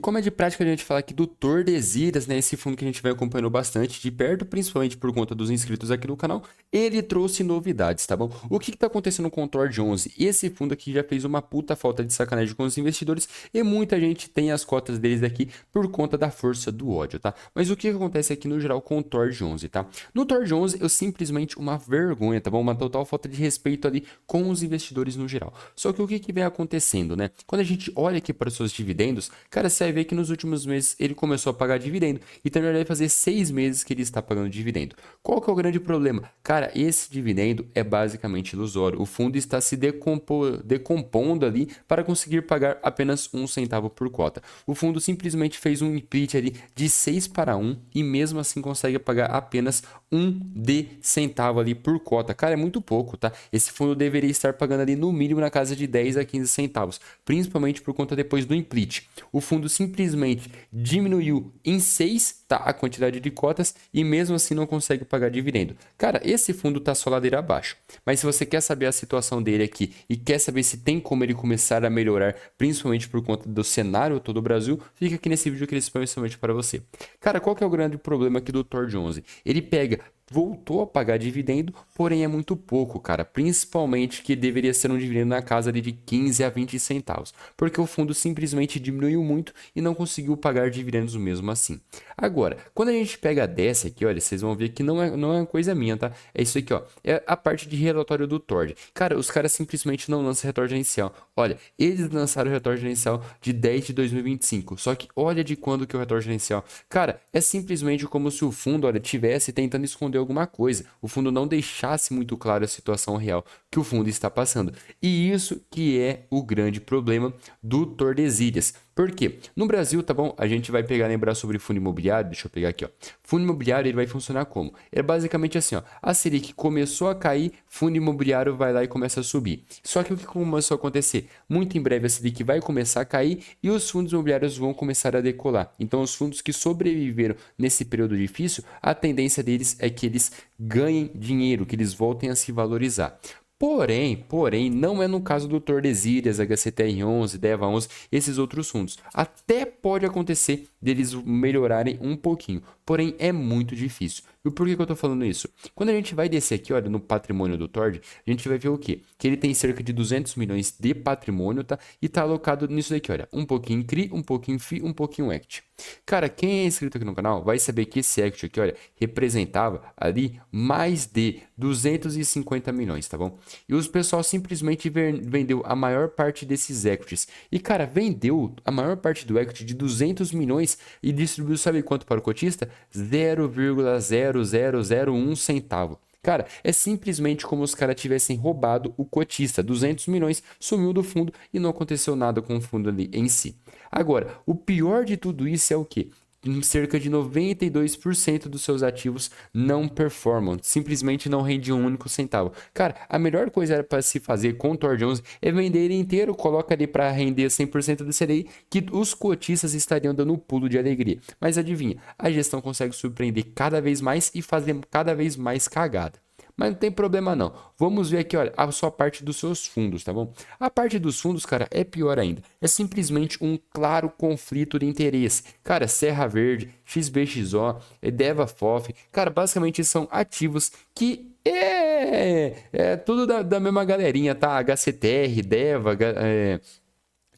Como é de prática a gente falar aqui do Tordesilhas, né? Esse fundo que a gente vem acompanhando bastante de perto, principalmente por conta dos inscritos aqui no canal, ele trouxe novidades, tá bom? O que tá acontecendo com o Tord 11? Esse fundo aqui já fez uma puta falta de sacanagem com os investidores e muita gente tem as cotas deles aqui por conta da força do ódio, tá? Mas o que acontece aqui no geral com o Tord 11, tá? No Tord 11 eu simplesmente uma vergonha, tá bom? Uma total falta de respeito ali com os investidores no geral. Só que o que vem acontecendo, né? Quando a gente olha aqui para os seus dividendos, cara, você vai ver que nos últimos meses ele começou a pagar dividendo. Então já deve fazer 6 meses que ele está pagando dividendo. Qual que é o grande problema? Cara, esse dividendo é basicamente ilusório. O fundo está se decompondo ali para conseguir pagar apenas 1 centavo por cota. O fundo simplesmente fez um split ali de 6 para 1 e mesmo assim consegue pagar apenas 1 centavo ali por cota. Cara, é muito pouco, tá? Esse fundo deveria estar pagando ali no mínimo na casa de 10 a 15 centavos, principalmente por conta depois do split. O fundo simplesmente diminuiu em 6, tá, a quantidade de cotas e mesmo assim não consegue pagar dividendo. Cara, esse fundo tá só ladeira abaixo. Mas se você quer saber a situação dele aqui e quer saber se tem como ele começar a melhorar, principalmente por conta do cenário todo do Brasil, fica aqui nesse vídeo que ele especialmente para você. Cara, qual que é o grande problema aqui do Tord 11? Ele voltou a pagar dividendo, porém é muito pouco, cara. Principalmente que deveria ser um dividendo na casa ali de 15 a 20 centavos, porque o fundo simplesmente diminuiu muito e não conseguiu pagar dividendos mesmo assim. Agora, quando a gente pega dessa aqui, olha, vocês vão ver que não é uma coisa minha, tá? É isso aqui, ó. É a parte de relatório do Tord. Cara, os caras simplesmente não lançam relatório gerencial. Olha, eles lançaram o relatório gerencial de 10 de 2025. Só que olha de quando que é o relatório gerencial. Cara, é simplesmente como se o fundo, olha, tivesse tentando esconder alguma coisa. O fundo não deixasse muito claro a situação real que o fundo está passando. E isso que é o grande problema do Tordesilhas. Por quê? No Brasil, tá bom? A gente vai pegar, lembrar sobre fundo imobiliário. Deixa eu pegar aqui, ó. Fundo imobiliário, ele vai funcionar como? É basicamente assim, ó. A Selic começou a cair, fundo imobiliário vai lá e começa a subir. Só que o que começou a acontecer? Muito em breve a Selic vai começar a cair e os fundos imobiliários vão começar a decolar. Então, os fundos que sobreviveram nesse período difícil, a tendência deles é que eles ganhem dinheiro, que eles voltem a se valorizar. Porém, não é no caso do Tordesilhas, HCTR11, DEVA11, esses outros fundos. Até pode acontecer deles melhorarem um pouquinho, porém é muito difícil. E por que eu tô falando isso? Quando a gente vai descer aqui, olha, no patrimônio do Tord, a gente vai ver o quê? Que ele tem cerca de 200 milhões de patrimônio, tá? E tá alocado nisso daqui, olha, um pouquinho CRI, um pouquinho FI, um pouquinho EQT. Cara, quem é inscrito aqui no canal vai saber que esse EQT aqui, olha, representava ali mais de 250 milhões, tá bom? E os pessoal simplesmente vendeu a maior parte desses equities. E, cara, vendeu a maior parte do equity de 200 milhões e distribuiu, sabe quanto para o cotista? 0,0001 centavo. Cara, é simplesmente como os caras tivessem roubado o cotista. 200 milhões sumiu do fundo e não aconteceu nada com o fundo ali em si. Agora, o pior de tudo isso é o quê? Cerca de 92% dos seus ativos não performam, simplesmente não rende um único centavo. Cara, a melhor coisa para se fazer com o Tor Jones é vender ele inteiro, coloca ali para render 100% do CDI, que os cotistas estariam dando um pulo de alegria. Mas adivinha, a gestão consegue surpreender cada vez mais e fazer cada vez mais cagada. Mas não tem problema não. Vamos ver aqui, olha, a sua parte dos seus fundos, tá bom? A parte dos fundos, cara, é pior ainda. É simplesmente um claro conflito de interesse. Cara, Serra Verde, XBXO, Deva FOF, cara, basicamente são ativos que é tudo da mesma galerinha, tá? HCTR, Deva,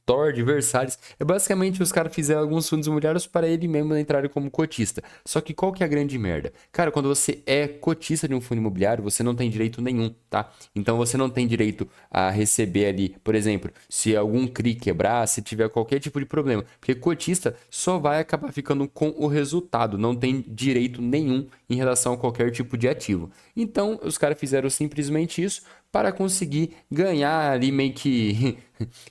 Tord, Versalhes. É basicamente os caras fizeram alguns fundos imobiliários para ele mesmo entrarem como cotista. Só que qual que é a grande merda? Cara, quando você é cotista de um fundo imobiliário, você não tem direito nenhum, tá? Então você não tem direito a receber ali, por exemplo, se algum CRI quebrar, se tiver qualquer tipo de problema. Porque cotista só vai acabar ficando com o resultado, não tem direito nenhum em relação a qualquer tipo de ativo. Então os caras fizeram simplesmente isso para conseguir ganhar ali meio que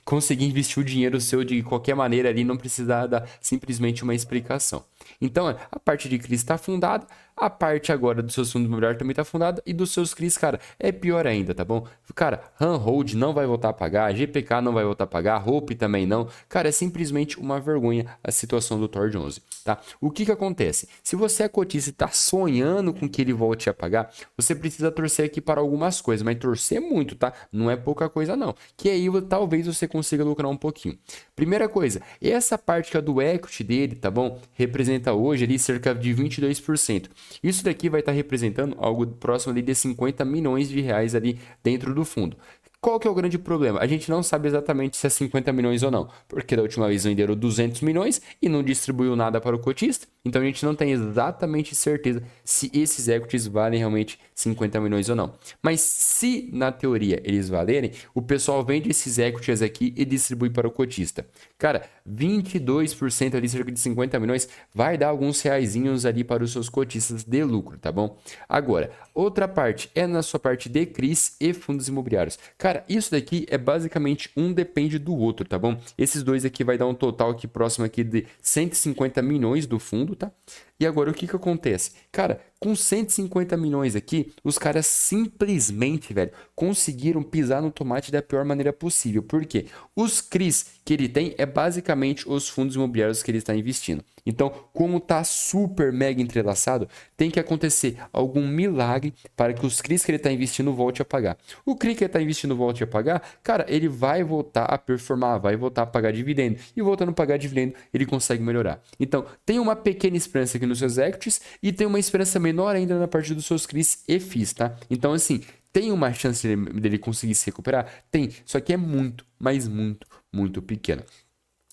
conseguir investir o dinheiro seu de qualquer maneira ali, não precisar dar simplesmente uma explicação. Então, a parte de CRIs está fundada, a parte agora dos seus fundos imobiliários também está fundada e dos seus CRIs, cara, é pior ainda, tá bom? Cara, Handhold não vai voltar a pagar, GPK não vai voltar a pagar, Hope também não. Cara, é simplesmente uma vergonha a situação do Tord 11, tá? O que que acontece? Se você é cotista e está sonhando com que ele volte a pagar, você precisa torcer aqui para algumas coisas, mas torcer muito, tá? Não é pouca coisa não. Que aí talvez talvez você consiga lucrar um pouquinho. Primeira coisa, essa parte que é do equity dele, tá bom? Representa hoje ali cerca de 22%. Isso daqui vai estar representando algo próximo ali de 50 milhões de reais ali dentro do fundo. Qual que é o grande problema? A gente não sabe exatamente se é 50 milhões ou não, porque da última vez venderam 200 milhões e não distribuiu nada para o cotista, então a gente não tem exatamente certeza se esses equities valem realmente 50 milhões ou não. Mas se na teoria eles valerem, o pessoal vende esses equities aqui e distribui para o cotista. Cara, 22% ali, cerca de 50 milhões, vai dar alguns reaisinhos ali para os seus cotistas de lucro, tá bom? Agora, outra parte é na sua parte de CRIs e fundos imobiliários. Cara, isso daqui é basicamente um depende do outro, tá bom? Esses dois aqui vai dar um total aqui próximo aqui de 150 milhões do fundo, tá? E agora o que que acontece? Cara, com 150 milhões aqui, os caras simplesmente, velho, conseguiram pisar no tomate da pior maneira possível. Por quê? Os CRIs que ele tem é basicamente os fundos imobiliários que ele está investindo. Então, como tá super mega entrelaçado, tem que acontecer algum milagre para que os CRIs que ele está investindo volte a pagar. O CRI que ele está investindo volte a pagar, cara, ele vai voltar a performar, vai voltar a pagar dividendo. E voltando a pagar dividendo, ele consegue melhorar. Então, tem uma pequena esperança aqui nos seus equities e tem uma esperança menor ainda na parte dos seus CRIs e FIIs, tá? Então, assim, tem uma chance dele conseguir se recuperar? Tem, só que é muito, mas muito pequena.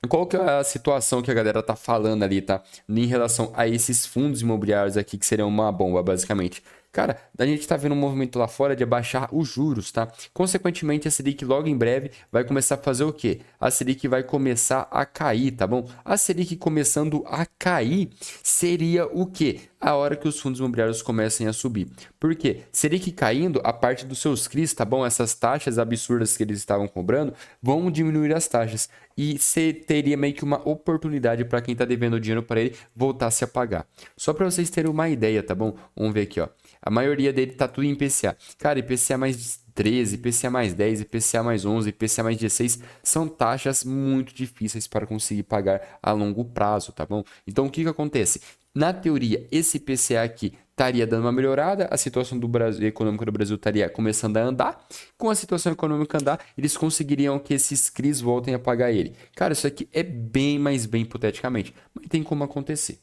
Qual que é a situação que a galera tá falando ali, tá? Em relação a esses fundos imobiliários aqui, que seriam uma bomba, basicamente. Cara, a gente tá vendo um movimento lá fora de abaixar os juros, tá? Consequentemente, a Selic logo em breve vai começar a fazer o quê? A Selic vai começar a cair, tá bom? A Selic começando a cair seria o quê? A hora que os fundos imobiliários comecem a subir. Por quê? Selic caindo, a parte dos seus CRIs, tá bom? Essas taxas absurdas que eles estavam cobrando vão diminuir as taxas. E você teria meio que uma oportunidade para quem tá devendo dinheiro para ele voltar a se pagar. Só para vocês terem uma ideia, tá bom? Vamos ver aqui, ó. A maioria dele tá tudo em IPCA. Cara, IPCA mais 13, IPCA mais 10, IPCA mais 11, IPCA mais 16 são taxas muito difíceis para conseguir pagar a longo prazo, tá bom? Então, o que que acontece? Na teoria, esse IPCA aqui estaria dando uma melhorada, a situação do Brasil, econômica do Brasil estaria começando a andar. Com a situação econômica andar, eles conseguiriam que esses CRIs voltem a pagar ele. Cara, isso aqui é bem, mas bem hipoteticamente, mas tem como acontecer.